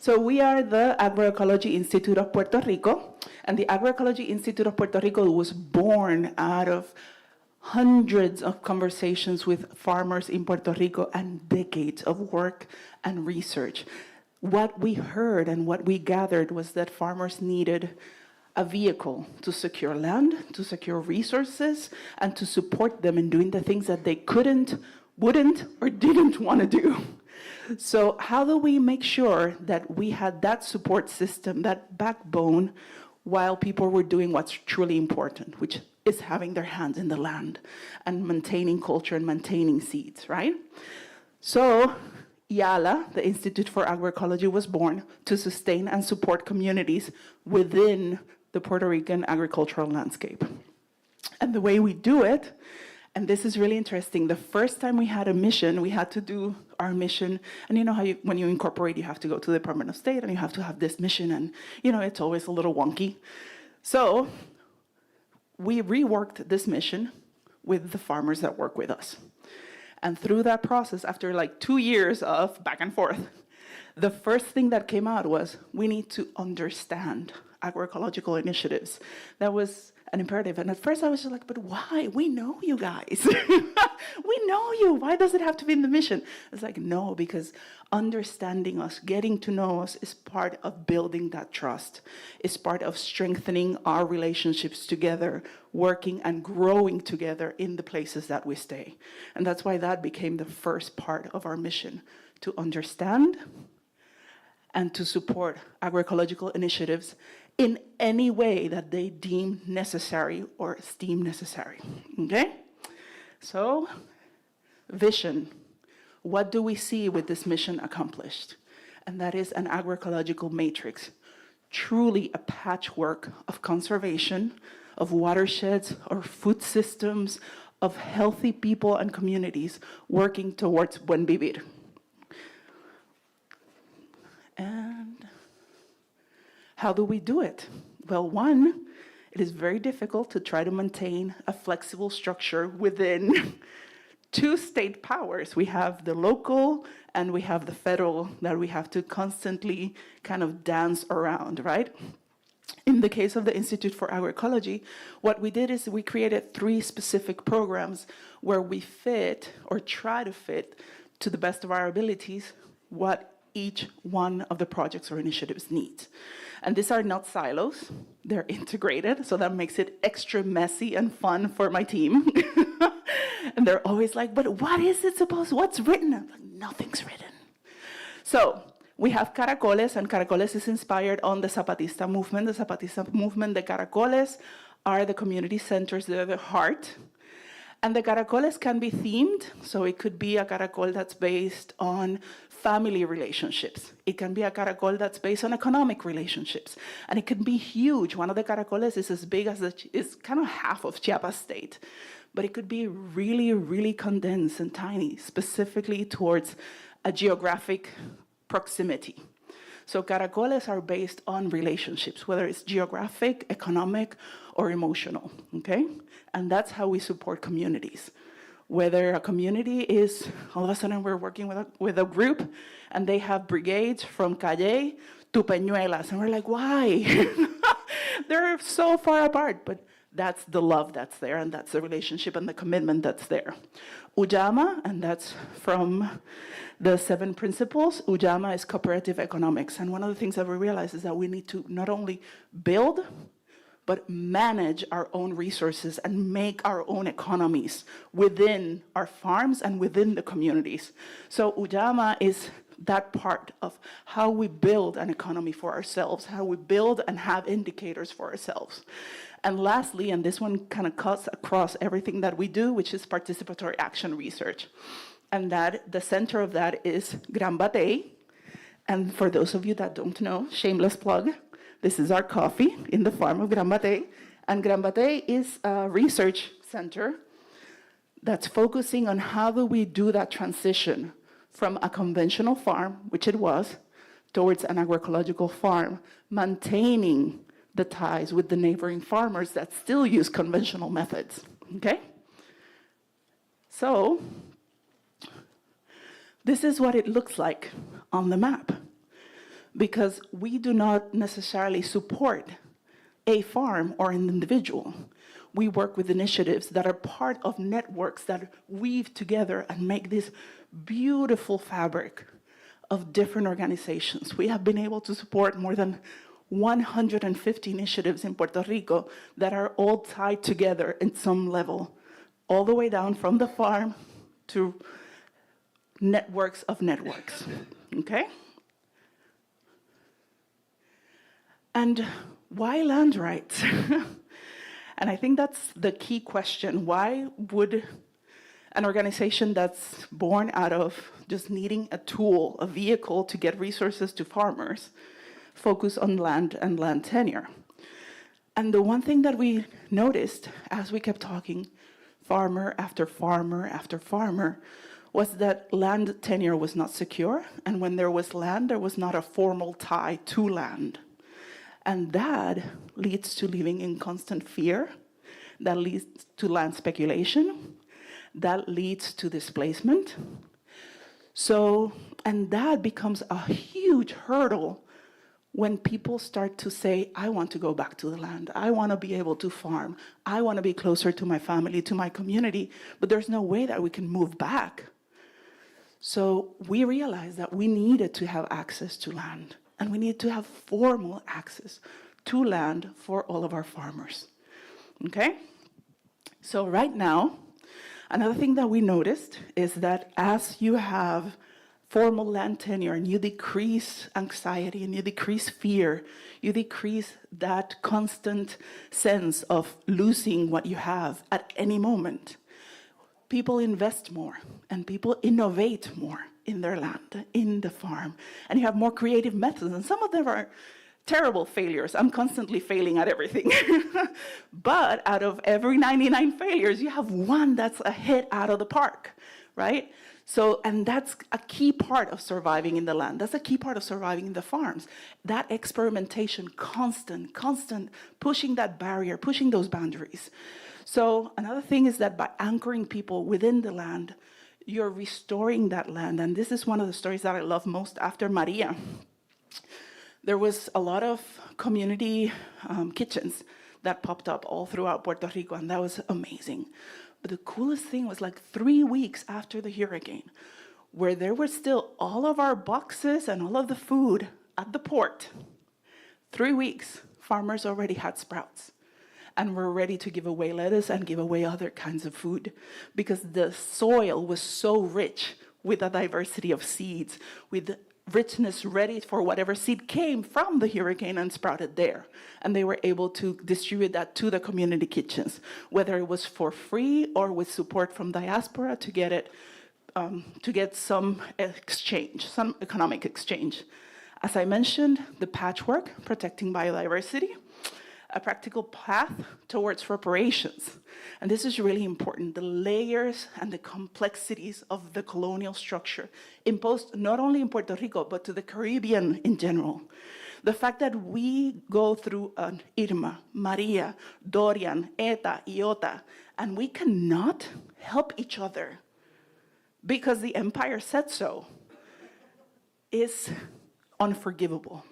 So we are the Agroecology Institute of Puerto Rico, and the Agroecology Institute of Puerto Rico was born out of hundreds of conversations with farmers in Puerto Rico and decades of work and research. What we heard and what we gathered was that farmers needed a vehicle to secure land, to secure resources, and to support them in doing the things that they couldn't, wouldn't, or didn't want to do. So how do we make sure that we had that support system, that backbone, while people were doing what's truly important, which is having their hands in the land and maintaining culture and maintaining seeds, right? So IALA, the Institute for Agroecology, was born to sustain and support communities within the Puerto Rican agricultural landscape. And the way we do it, and this is really interesting, the first time we had a mission, we had to do our mission, and you know how when you incorporate, you have to go to the Department of State and you have to have this mission, and you know, it's always a little wonky. So we reworked this mission with the farmers that work with us. And through that process, after like 2 years of back and forth, the first thing that came out was we need to understand agroecological initiatives. That was an imperative. And at first I was just like, but why? We know you guys. We know you. Why does it have to be in the mission? It's like, no, because understanding us, getting to know us is part of building that trust. It's part of strengthening our relationships together, working and growing together in the places that we stay. And that's why that became the first part of our mission, to understand and to support agroecological initiatives in any way that they deem necessary or esteem necessary, okay? So, vision. What do we see with this mission accomplished? And that is an agroecological matrix, truly a patchwork of conservation, of watersheds, or food systems, of healthy people and communities working towards buen vivir. And how do we do it? Well, one, it is very difficult to try to maintain a flexible structure within two state powers. We have the local and we have the federal that we have to constantly kind of dance around, right? In the case of the Institute for Agroecology, what we did is we created 3 specific programs where we fit, or try to fit, to the best of our abilities, what each one of the projects or initiatives needs. And these are not silos, they're integrated, so that makes it extra messy and fun for my team. And they're always like, but what is it supposed, what's written? I'm like, nothing's written. So we have Caracoles, and Caracoles is inspired on the Zapatista movement. The Zapatista movement, the Caracoles are the community centers, they're the heart. And the Caracoles can be themed, so it could be a Caracol that's based on family relationships. It can be a Caracol that's based on economic relationships. And it can be huge. One of the Caracoles is as big as is kind of half of Chiapas state. But it could be really, really condensed and tiny, specifically towards a geographic proximity. So Caracoles are based on relationships, whether it's geographic, economic, or emotional, okay? And that's how we support communities. Whether a community is, all of a sudden we're working with a group, and they have brigades from Calle to Peñuelas, and we're like, why? They're so far apart, but that's the love that's there, and that's the relationship and the commitment that's there. Ujamaa, and that's from the 7 principles, Ujamaa is cooperative economics. And one of the things that we realize is that we need to not only build, but manage our own resources and make our own economies within our farms and within the communities. So Ujamaa is that part of how we build an economy for ourselves, how we build and have indicators for ourselves. And lastly, and this one kind of cuts across everything that we do, which is participatory action research. And that the center of that is Gran Batey. And for those of you that don't know, shameless plug, this is our coffee in the farm of Gran Batey. And Gran Batey is a research center that's focusing on how do we do that transition from a conventional farm, which it was, towards an agroecological farm, maintaining the ties with the neighboring farmers that still use conventional methods, okay? So, this is what it looks like on the map. because we do not necessarily support a farm or an individual. We work with initiatives that are part of networks that weave together and make this beautiful fabric of different organizations. We have been able to support more than 150 initiatives in Puerto Rico that are all tied together in some level, all the way down from the farm to networks of networks, okay? And why land rights? And I think that's the key question. Why would an organization that's born out of just needing a tool, a vehicle to get resources to farmers, focus on land and land tenure? And the one thing that we noticed as we kept talking, farmer after farmer after farmer, was that land tenure was not secure, and when there was land, there was not a formal tie to land. And that leads to living in constant fear, that leads to land speculation, that leads to displacement. So, and that becomes a huge hurdle when people start to say, I want to go back to the land, I want to be able to farm, I want to be closer to my family, to my community, but there's no way that we can move back. So we realized that we needed to have access to land, and we need to have formal access to land for all of our farmers, okay? So right now, another thing that we noticed is that as you have formal land tenure and you decrease anxiety and you decrease fear, you decrease that constant sense of losing what you have at any moment, people invest more and people innovate more in their land, in the farm, and you have more creative methods, and some of them are terrible failures. I'm constantly failing at everything. But out of every 99 failures, you have one that's a hit out of the park, right? So, and that's a key part of surviving in the land. That's a key part of surviving in the farms. That experimentation, constant, pushing that barrier, pushing those boundaries. So another thing is that by anchoring people within the land, you're restoring that land. And this is one of the stories that I love most after Maria. There was a lot of community kitchens that popped up all throughout Puerto Rico, and that was amazing. But the coolest thing was like 3 weeks after the hurricane, where there were still all of our boxes and all of the food at the port. 3 weeks, farmers already had sprouts and were ready to give away lettuce and give away other kinds of food because the soil was so rich with a diversity of seeds, with richness ready for whatever seed came from the hurricane and sprouted there. And they were able to distribute that to the community kitchens, whether it was for free or with support from diaspora to get it, to get some exchange, some economic exchange. As I mentioned, the patchwork, protecting biodiversity, a practical path towards reparations. And this is really important, the layers and the complexities of the colonial structure imposed not only in Puerto Rico, but to the Caribbean in general. The fact that we go through an Irma, Maria, Dorian, Eta, Iota, and we cannot help each other because the empire said so, is unforgivable.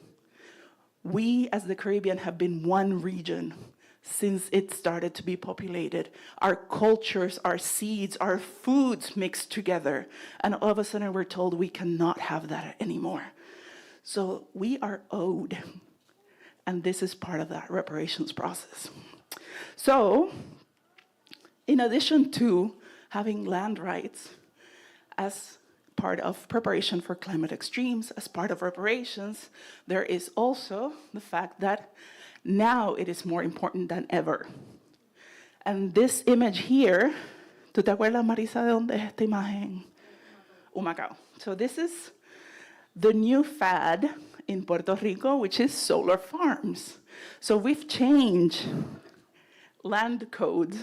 We, as the Caribbean, have been one region since it started to be populated. Our cultures, our seeds, our foods mixed together. And all of a sudden, we're told we cannot have that anymore. So we are owed. And this is part of that reparations process. So, in addition to having land rights as part of preparation for climate extremes, as part of reparations, there is also the fact that now it is more important than ever. And this image here, ¿tú te acuerdas, Marisa, de dónde es esta imagen? Humacao. So this is the new fad in Puerto Rico, which is solar farms. So we've changed land codes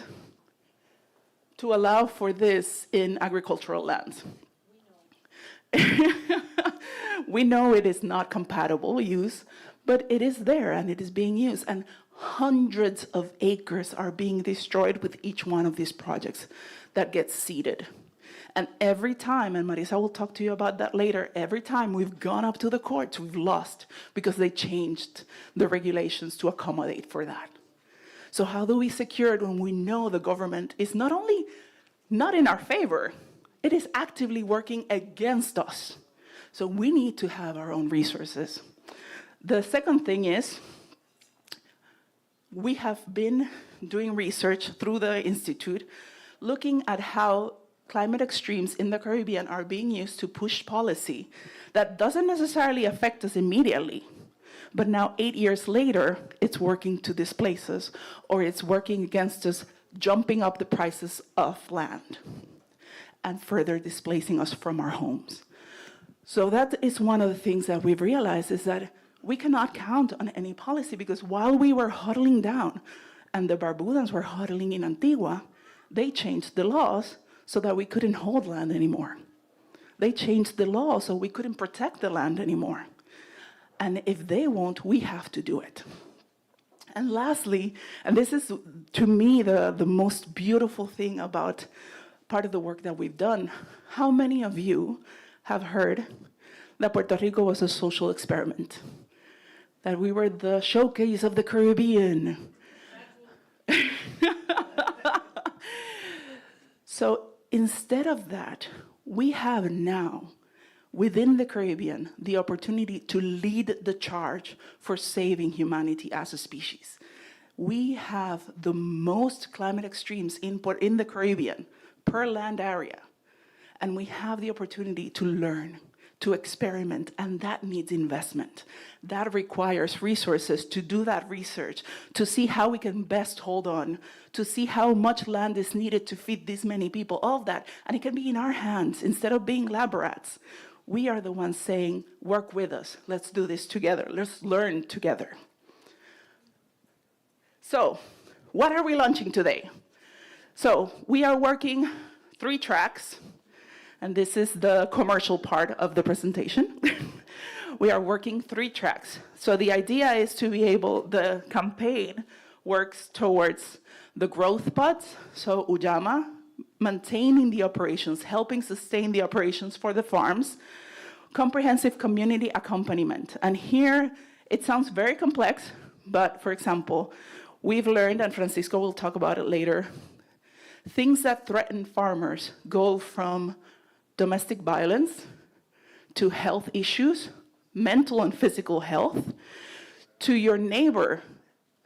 to allow for this in agricultural lands. We know it is not compatible use, but it is there and it is being used. And hundreds of acres are being destroyed with each one of these projects that gets seeded. And every time, and Marisa will talk to you about that later, every time we've gone up to the courts, we've lost because they changed the regulations to accommodate for that. So how do we secure it when we know the government is not only not in our favor, it is actively working against us? So we need to have our own resources. The second thing is, we have been doing research through the Institute, looking at how climate extremes in the Caribbean are being used to push policy that doesn't necessarily affect us immediately, but now 8 years later, it's working to displace us, or it's working against us, jumping up the prices of land and further displacing us from our homes. So that is one of the things that we've realized, is that we cannot count on any policy, because while we were huddling down and the Barbudans were huddling in Antigua, they changed the laws so that we couldn't hold land anymore. They changed the law so we couldn't protect the land anymore. And if they won't, we have to do it. And lastly, and this is to me the most beautiful thing about part of the work that we've done, how many of you have heard that Puerto Rico was a social experiment? That we were the showcase of the Caribbean. So instead of that, we have now, within the Caribbean, the opportunity to lead the charge for saving humanity as a species. We have the most climate extremes in the Caribbean per land area, and we have the opportunity to learn, to experiment, and that needs investment. That requires resources to do that research, to see how we can best hold on, to see how much land is needed to feed this many people, all of that. And it can be in our hands instead of being lab rats. We are the ones saying, work with us, let's do this together, let's learn together. So, what are we launching today? So, we are working 3 tracks. And this is the commercial part of the presentation. We are working 3 tracks. So the idea is to be able, the campaign works towards the growth pods, so Ullama, maintaining the operations, helping sustain the operations for the farms, comprehensive community accompaniment. And here, it sounds very complex, but for example, we've learned, and Francisco will talk about it later, things that threaten farmers go from domestic violence to health issues, mental and physical health, to your neighbor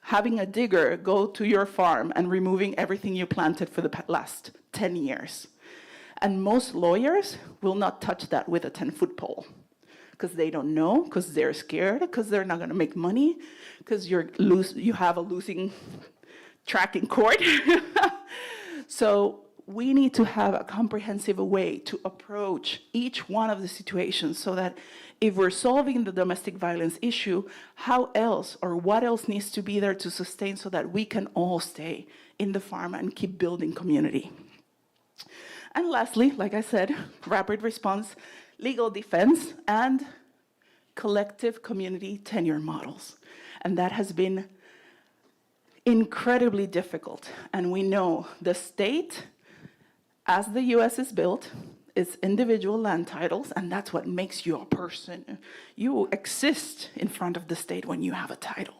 having a digger go to your farm and removing everything you planted for the last 10 years. And most lawyers will not touch that with a 10-foot pole, because they don't know, because they're scared, because they're not gonna make money, because you have a losing track in court. So we need to have a comprehensive way to approach each one of the situations, so that if we're solving the domestic violence issue, how else or what else needs to be there to sustain so that we can all stay in the farm and keep building community. And lastly, like I said, rapid response, legal defense, and collective community tenure models. And that has been incredibly difficult. And we know the state, as the US is built, is individual land titles, and that's what makes you a person. You exist in front of the state when you have a title.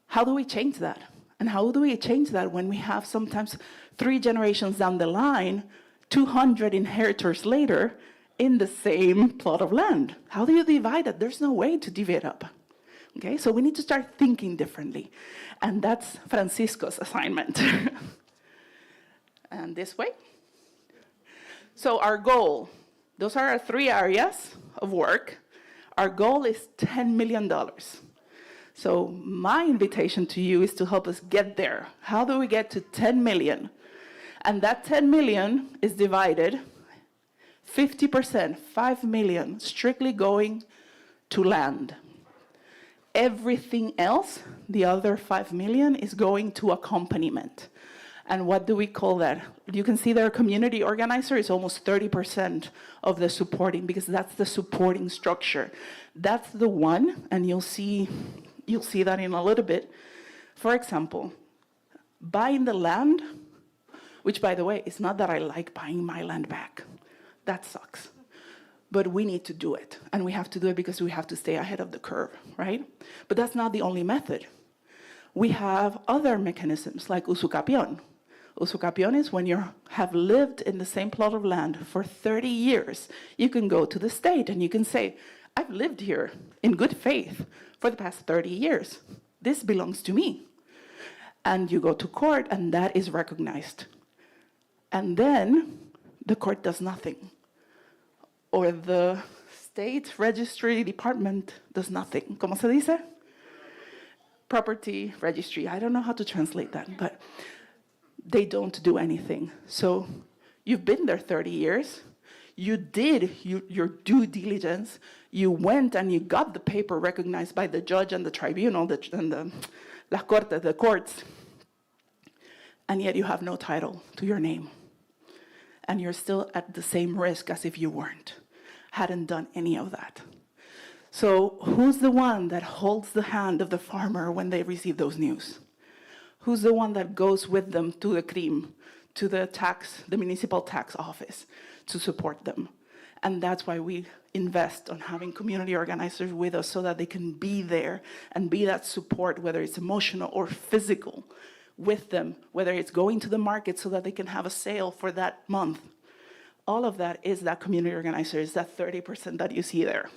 How do we change that? And how do we change that when we have sometimes 3 generations down the line, 200 inheritors later, in the same plot of land? How do you divide it? There's no way to divvy it up. Okay, so we need to start thinking differently. And that's Francisco's assignment. And this way. So our goal, those are our 3 areas of work. Our goal is $10 million. So my invitation to you is to help us get there. How do we get to 10 million? And that 10 million is divided 50%, 5 million, strictly going to land. Everything else, the other 5 million, is going to accompaniment. And what do we call that? You can see their community organizer is almost 30% of the supporting, because that's the supporting structure. That's the one, and you'll see that in a little bit. For example, buying the land which, by the way, it's not that I like buying my land back. That sucks. But we need to do it, and we have to do it because we have to stay ahead of the curve, right? But that's not the only method. We have other mechanisms like usucapión. Usucapión is when you have lived in the same plot of land for 30 years. You can go to the state and you can say, I've lived here in good faith for the past 30 years. This belongs to me. And you go to court, and that is recognized. And then the court does nothing. Or the state registry department does nothing. ¿Cómo se dice? Property registry. I don't know how to translate that, but they don't do anything. So you've been there 30 years. You did your due diligence. You went and you got the paper recognized by the judge and the tribunal and the courts. And yet you have no title to your name. And you're still at the same risk as if you hadn't done any of that. So who's the one that holds the hand of the farmer when they receive those news? Who's the one that goes with them to the CRIM, to the municipal tax office to support them? And that's why we invest on having community organizers with us so that they can be there and be that support, whether it's emotional or physical, with them, whether it's going to the market so that they can have a sale for that month. All of that is that community organizer, is that 30% that you see there.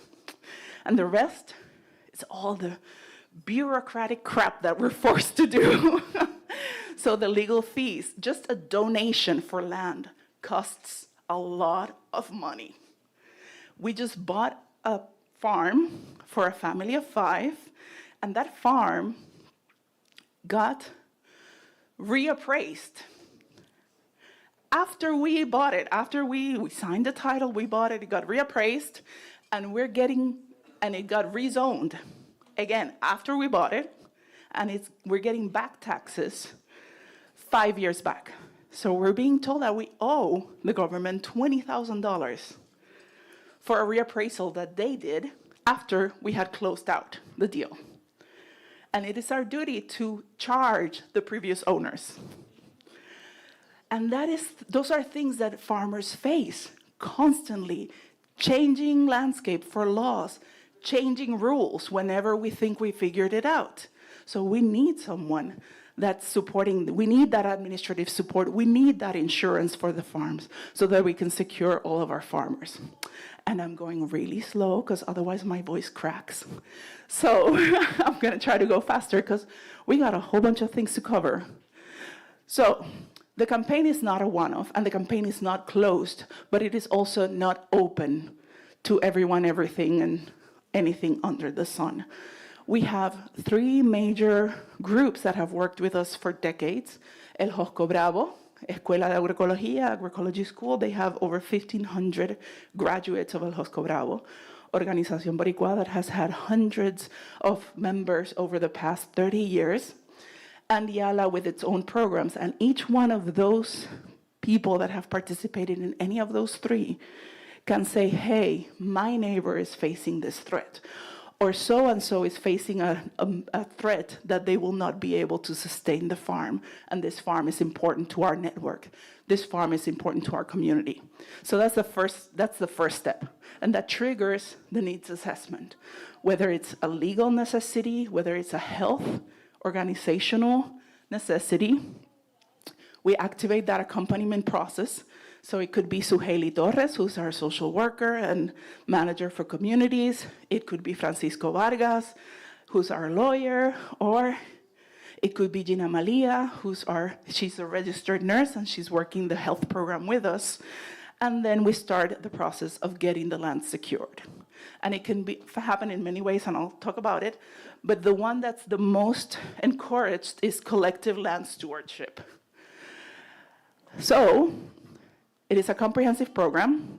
And the rest is all the bureaucratic crap that we're forced to do. So the legal fees, just a donation for land costs a lot of money. We just bought a farm for a family of 5, and that farm got reappraised. After we bought it, after we signed the title, we bought it, it got reappraised, and it got rezoned. Again, after we bought it, and we're getting back taxes 5 years back. So we're being told that we owe the government $20,000 for a reappraisal that they did after we had closed out the deal. And it is our duty to charge the previous owners. And those are things that farmers face constantly, changing landscape for laws, changing rules whenever we think we figured it out. So we need someone that's supporting, we need that administrative support, we need that insurance for the farms so that we can secure all of our farmers. And I'm going really slow because otherwise my voice cracks. So I'm gonna try to go faster because we got a whole bunch of things to cover. So the campaign is not a one-off and the campaign is not closed, but it is also not open to everyone, everything, and anything under the sun. We have 3 major groups that have worked with us for decades. El Josco Bravo, Escuela de Agroecología, Agroecology School, they have over 1,500 graduates of El Josco Bravo. Organización Boricua that has had hundreds of members over the past 30 years. And Yala with its own programs. And each one of those people that have participated in any of those 3 can say, hey, my neighbor is facing this threat. Or so-and-so is facing a threat that they will not be able to sustain the farm, and this farm is important to our network. This farm is important to our community. So that's the first step, and that triggers the needs assessment. Whether it's a legal necessity, whether it's a health, organizational necessity, we activate that accompaniment process. So it could be Suheili Torres, who's our social worker and manager for communities. It could be Francisco Vargas, who's our lawyer, or it could be Gina Malia, she's a registered nurse and she's working the health program with us. And then we start the process of getting the land secured. And it can happen in many ways, and I'll talk about it. But the one that's the most encouraged is collective land stewardship. So it is a comprehensive program.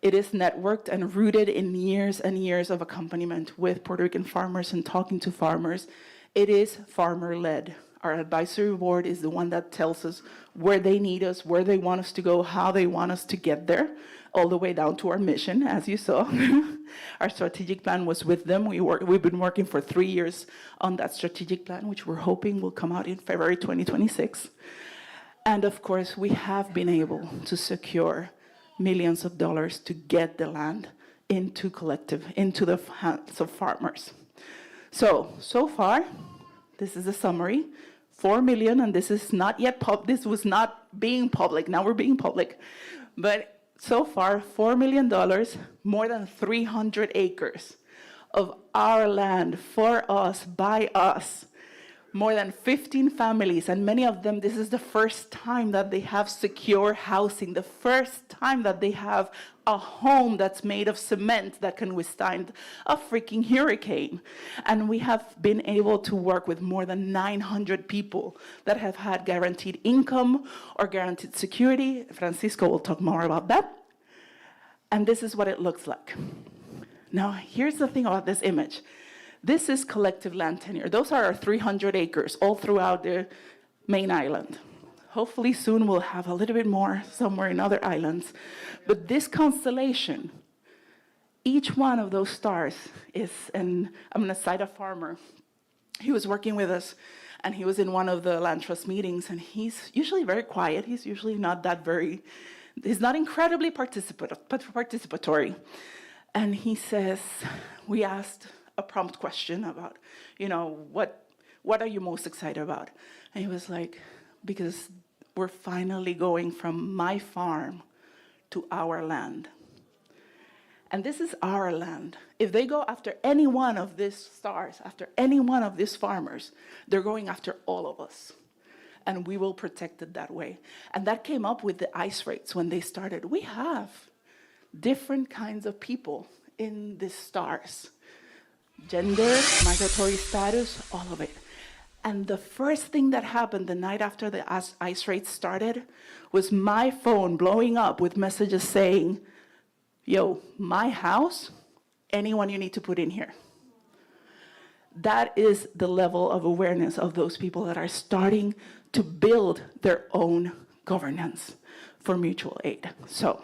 It is networked and rooted in years and years of accompaniment with Puerto Rican farmers and talking to farmers. It is farmer-led. Our advisory board is the one that tells us where they need us, where they want us to go, how they want us to get there, all the way down to our mission, as you saw. Our strategic plan was with them. We've been working for 3 years on that strategic plan, which we're hoping will come out in February 2026. And of course, we have been able to secure millions of dollars to get the land into the hands of farmers. So far, this is a summary, 4 million, and this is not yet this was not being public, now we're being public. But so far, $4 million, more than 300 acres of our land for us, by us, more than 15 families, and many of them, this is the first time that they have secure housing, the first time that they have a home that's made of cement that can withstand a freaking hurricane. And we have been able to work with more than 900 people that have had guaranteed income or guaranteed security. Francisco will talk more about that. And this is what it looks like. Now, here's the thing about this image. This is collective land tenure. Those are our 300 acres all throughout the main island. Hopefully soon we'll have a little bit more somewhere in other islands. But this constellation, each one of those stars is, and I'm gonna cite a farmer. He was working with us and he was in one of the land trust meetings, and he's usually very quiet. He's usually not that he's not incredibly participatory. And he says, we asked a prompt question about, what are you most excited about? And he was like, because we're finally going from my farm to our land. And this is our land. If they go after any one of these stars, after any one of these farmers, they're going after all of us. And we will protect it that way. And that came up with the ice rates when they started. We have different kinds of people in these stars. Gender, migratory status, all of it. And the first thing that happened the night after the ice rates started was my phone blowing up with messages saying, yo, my house, anyone you need to put in here. That is the level of awareness of those people that are starting to build their own governance for mutual aid. So.